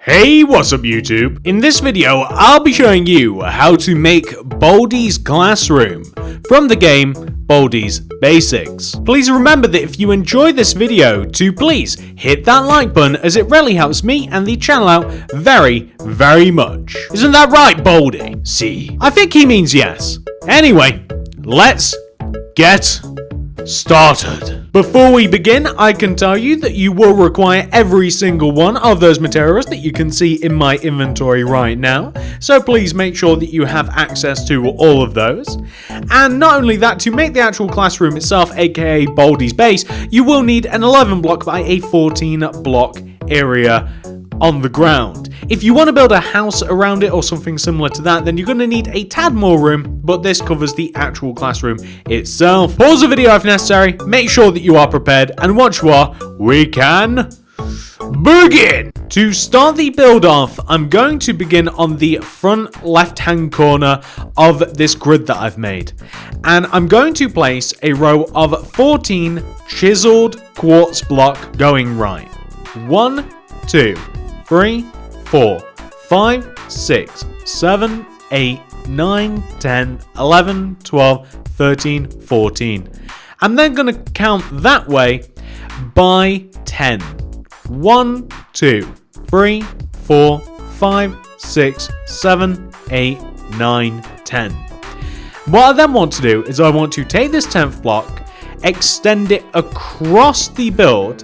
Hey, what's up YouTube? In this video, I'll be showing you how to make Baldis Classroom from the game Baldis Bascics. Please remember that if you enjoy this video, to please hit that like button as it really helps me and the channel out very, very much. Isn't that right, Baldy? See, I think he means yes. Anyway, let's get started. Before we begin, I can tell you that you will require every single one of those materials that you can see in my inventory right now, so please make sure that you have access to all of those. And not only that, to make the actual classroom itself, aka Baldis Base, you will need an 11 block by a 14 block area on the ground. If you want to build a house around it or something similar to that, then you're going to need a tad more room, but this covers the actual classroom itself. Pause the video if necessary, make sure that you are prepared, and once you are, we can begin! To start the build off, I'm going to begin on the front left hand corner of this grid that I've made. And I'm going to place a row of 14 chiseled quartz block going right. 1, 2, 3, 4, 5, 6, 7, 8, 9, 10, 11, 12, 13, 14. I'm then going to count that way by 10. 1, 2, 3, 4, 5, 6, 7, 8, 9, 10. What I then want to do is I want to take this 10th block, extend it across the build,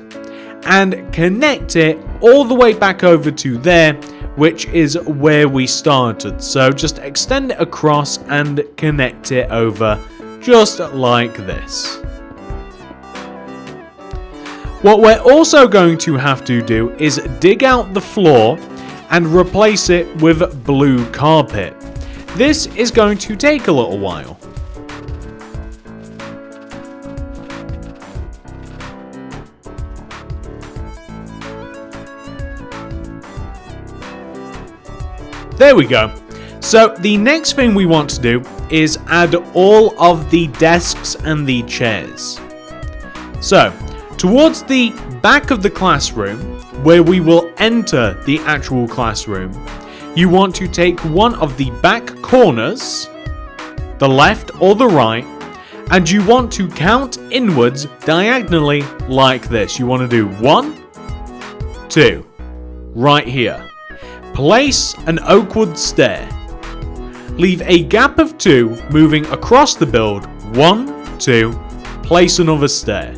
and connect it all the way back over to there, which is where we started. So just extend it across and connect it over just like this. What we're also going to have to do is dig out the floor and replace it with blue carpet. This is going to take a little while. There we go. So the next thing we want to do is add all of the desks and the chairs. So towards the back of the classroom, where we will enter the actual classroom, you want to take one of the back corners, the left or the right, and you want to count inwards diagonally like this. You want to do 1, 2, right here. Place an oakwood stair. Leave a gap of 2 moving across the build. 1, 2, place another stair.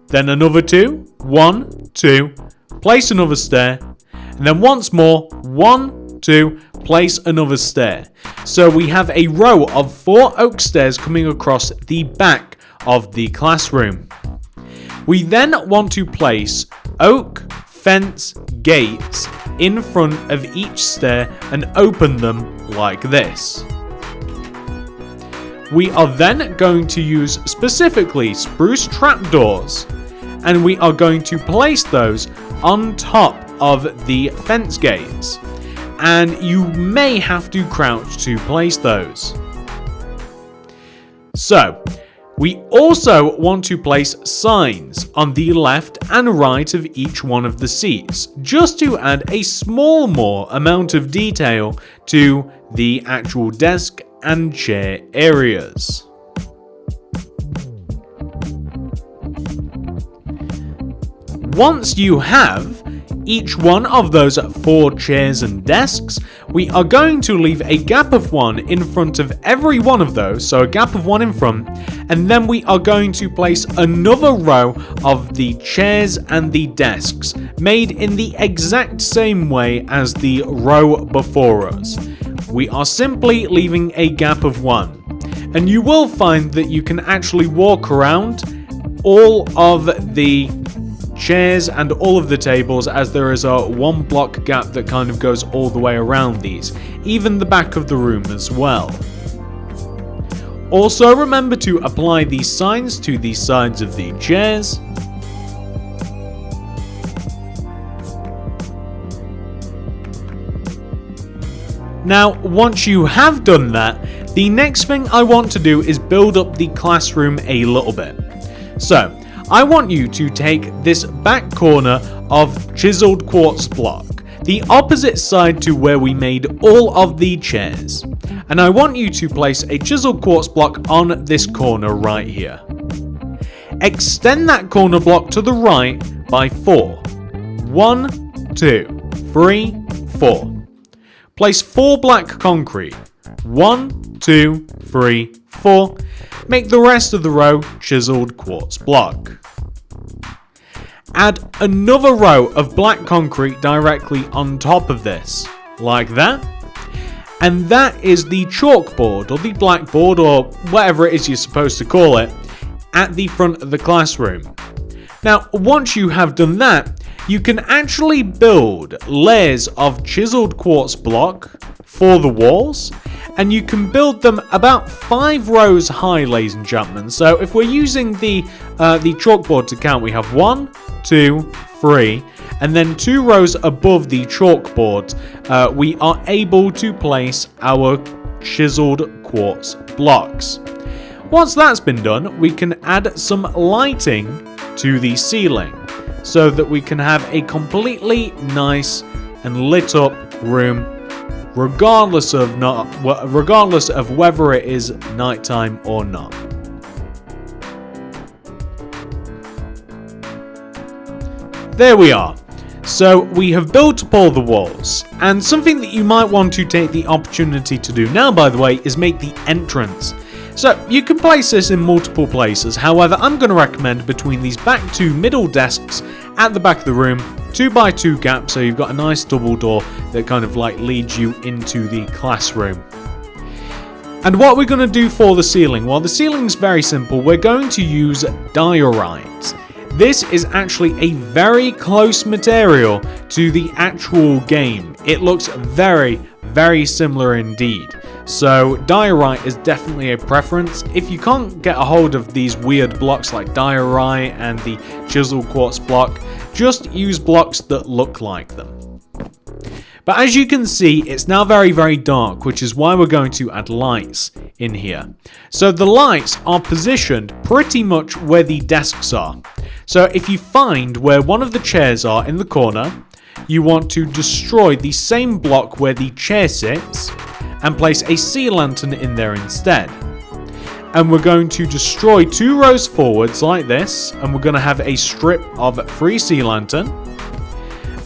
Then another 2, 1, 2, place another stair. And then once more, 1, 2, place another stair. So we have a row of 4 oak stairs coming across the back of the classroom. We then want to place oak fence gates in front of each stair and open them like this. We are then going to use specifically spruce trapdoors, and we are going to place those on top of the fence gates, and you may have to crouch to place those. So we also want to place signs on the left and right of each one of the seats, just to add a small more amount of detail to the actual desk and chair areas. Once you have each one of those 4 chairs and desks, we are going to leave a gap of 1 in front of every one of those, so a gap of 1 in front, and then we are going to place another row of the chairs and the desks, made in the exact same way as the row before us. We are simply leaving a gap of 1, and you will find that you can actually walk around all of the chairs and all of the tables, as there is a 1 block gap that kind of goes all the way around these, even the back of the room as well. Also remember to apply these signs to the sides of the chairs. Now once you have done that, the next thing I want to do is build up the classroom a little bit. So I want you to take this back corner of chiseled quartz block, the opposite side to where we made all of the chairs. And I want you to place a chiseled quartz block on this corner right here. Extend that corner block to the right by 4. 1, 2, 3, 4. Place 4 black concrete. 1, 2, 3, 4. Make the rest of the row chiseled quartz block. Add another row of black concrete directly on top of this, like that. And that is the chalkboard, or the blackboard, or whatever it is you're supposed to call it, at the front of the classroom. Now, once you have done that, you can actually build layers of chiseled quartz block for the walls, and you can build them about 5 rows high, ladies and gentlemen. So if we're using the chalkboard to count, we have 1, 2, 3, and then 2 rows above the chalkboard, we are able to place our chiseled quartz blocks. Once that's been done, we can add some lighting to the ceiling so that we can have a completely nice and lit up room, regardless of whether it is nighttime or not. There we are. So we have built up all the walls, and something that you might want to take the opportunity to do now, by the way, is make the entrance. So you can place this in multiple places. However, I'm going to recommend between these back 2 middle desks at the back of the room, 2x2 gap, so you've got a nice double door that kind of like leads you into the classroom. And what we're going to do for the ceiling? Well, the ceiling's very simple. We're going to use diorite. This is actually a very close material to the actual game. It looks very, very similar indeed. So diorite is definitely a preference. If you can't get a hold of these weird blocks like diorite and the chiseled quartz block, just use blocks that look like them. But as you can see, it's now very, very dark, which is why we're going to add lights in here. So the lights are positioned pretty much where the desks are. So if you find where one of the chairs are in the corner, you want to destroy the same block where the chair sits and place a sea lantern in there instead. And we're going to destroy 2 rows forwards like this, and we're going to have a strip of 3 sea lantern.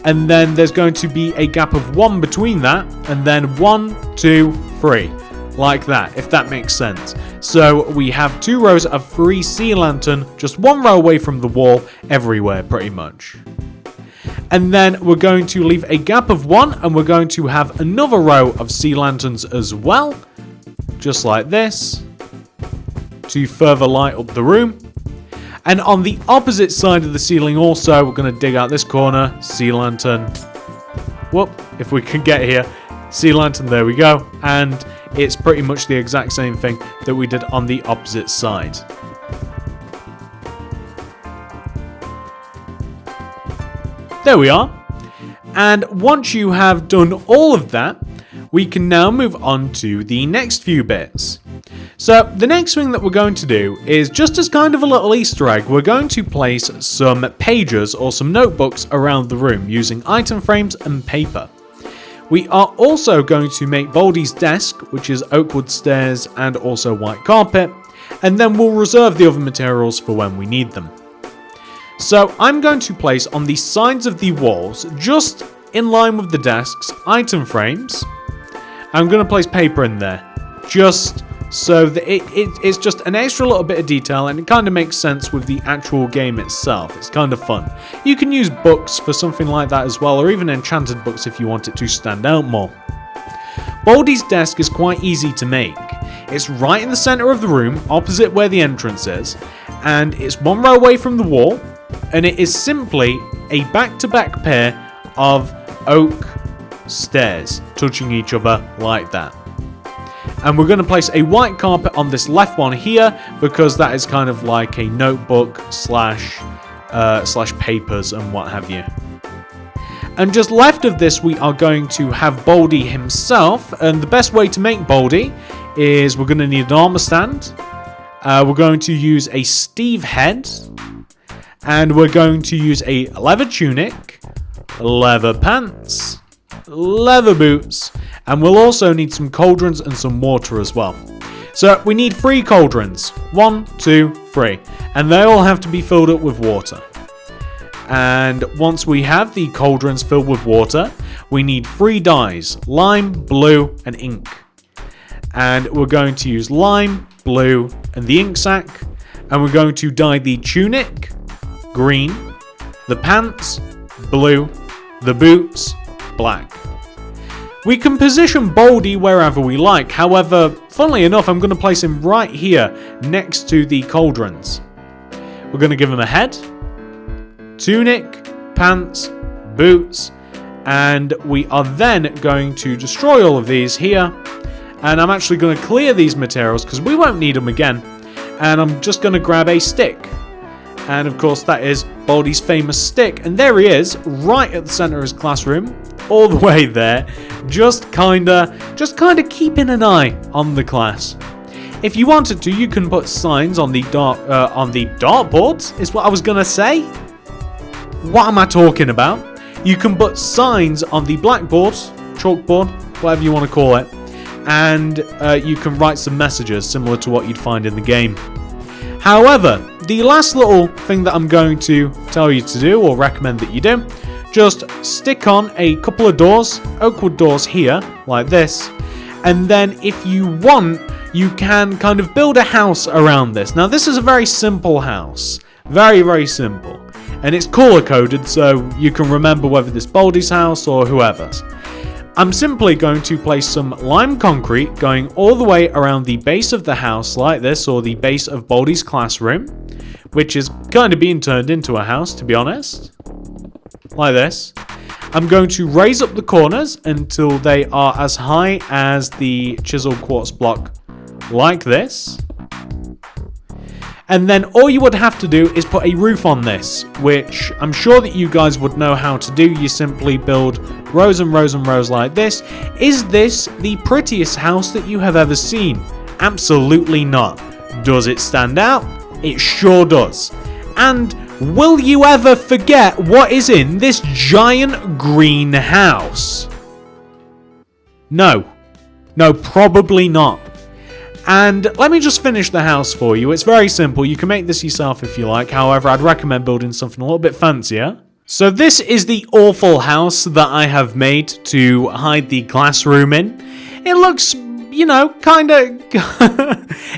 And then there's going to be a gap of 1 between that, and then 1, 2, 3. Like that, if that makes sense. So we have 2 rows of 3 sea lantern, just 1 row away from the wall, everywhere pretty much. And then we're going to leave a gap of 1, and we're going to have another row of sea lanterns as well, just like this, to further light up the room. And on the opposite side of the ceiling also, we're going to dig out this corner, sea lantern. Whoop, if we can get here. Sea lantern, there we go. And it's pretty much the exact same thing that we did on the opposite side. There we are. And once you have done all of that, we can now move on to the next few bits. So the next thing that we're going to do is, just as kind of a little Easter egg, we're going to place some pages or some notebooks around the room using item frames and paper. We are also going to make Baldis' desk, which is oak wood stairs and also white carpet, and then we'll reserve the other materials for when we need them. So I'm going to place on the sides of the walls, just in line with the desks, item frames. I'm going to place paper in there, just so that it's just an extra little bit of detail, and it kind of makes sense with the actual game itself. It's kind of fun. You can use books for something like that as well, or even enchanted books if you want it to stand out more. Baldis' desk is quite easy to make. It's right in the center of the room, opposite where the entrance is, and it's 1 row away from the wall, and it is simply a back-to-back pair of oak stairs touching each other like that. And we're going to place a white carpet on this left one here, because that is kind of like a notebook slash papers and what have you. And just left of this, we are going to have Baldi himself. And the best way to make Baldi is we're going to need an armor stand. We're going to use a Steve head. And we're going to use a leather tunic, leather pants, leather boots, and we'll also need some cauldrons and some water as well. So we need 3 cauldrons. 1, 2, 3. And they all have to be filled up with water. And once we have the cauldrons filled with water, we need 3 dyes: lime, blue, and ink. And we're going to use lime, blue, and the ink sac. And we're going to dye the tunic green, the pants blue, the boots black. We can position Baldi wherever we like. However, funnily enough, I'm going to place him right here next to the cauldrons. We're going to give him a head, tunic, pants, boots, and we are then going to destroy all of these here. And I'm actually going to clear these materials because we won't need them again. And I'm just going to grab a stick. And of course that is Baldi's famous stick. And there he is, right at the center of his classroom. All the way there. Just kinda keeping an eye on the class. If you wanted to, you can put signs on the dartboards, is what I was going to say. What am I talking about? You can put signs on the blackboard, chalkboard, whatever you want to call it. And you can write some messages similar to what you'd find in the game. However, the last little thing that I'm going to tell you to do, or recommend that you do, just stick on a couple of doors, oakwood doors here, like this. And then if you want, you can kind of build a house around this. Now this is a very simple house. Very, very simple. And it's color coded, so you can remember whether this Baldi's house or whoever's. I'm simply going to place some lime concrete going all the way around the base of the house like this, or the base of Baldis Classroom, which is kind of being turned into a house, to be honest. Like this. I'm going to raise up the corners until they are as high as the chiseled quartz block, like this. And then all you would have to do is put a roof on this, which I'm sure that you guys would know how to do. You simply build rows and rows and rows like this. Is this the prettiest house that you have ever seen? Absolutely not. Does it stand out? It sure does. And will you ever forget what is in this giant green house? No. No, probably not. And let me just finish the house for you. It's very simple. You can make this yourself if you like. However, I'd recommend building something a little bit fancier. So this is the awful house that I have made to hide the classroom in. It looks, you know, kind of...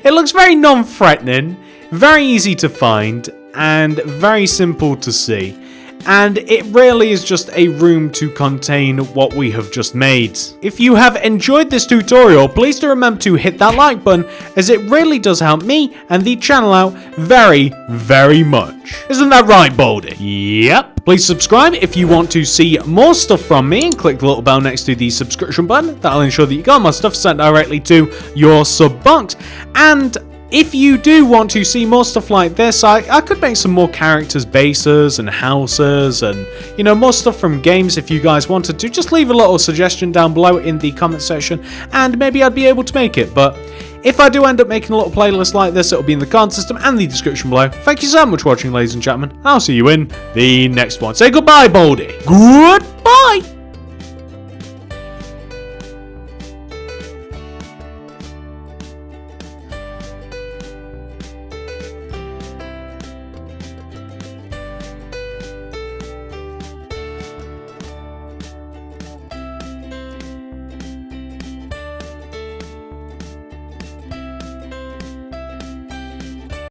it looks very non-threatening, very easy to find, and very simple to see. And it really is just a room to contain what we have just made. If you have enjoyed this tutorial, please do remember to hit that like button, as it really does help me and the channel out very, very much. Isn't that right, Baldi? Yep. Please subscribe if you want to see more stuff from me, and click the little bell next to the subscription button. That'll ensure that you got my stuff sent directly to your sub box. And if you do want to see more stuff like this, I could make some more characters' bases and houses and, you know, more stuff from games if you guys wanted to. Just leave a little suggestion down below in the comment section and maybe I'd be able to make it. But if I do end up making a little playlist like this, it'll be in the card system and the description below. Thank you so much for watching, ladies and gentlemen. I'll see you in the next one. Say goodbye, Baldi. Good.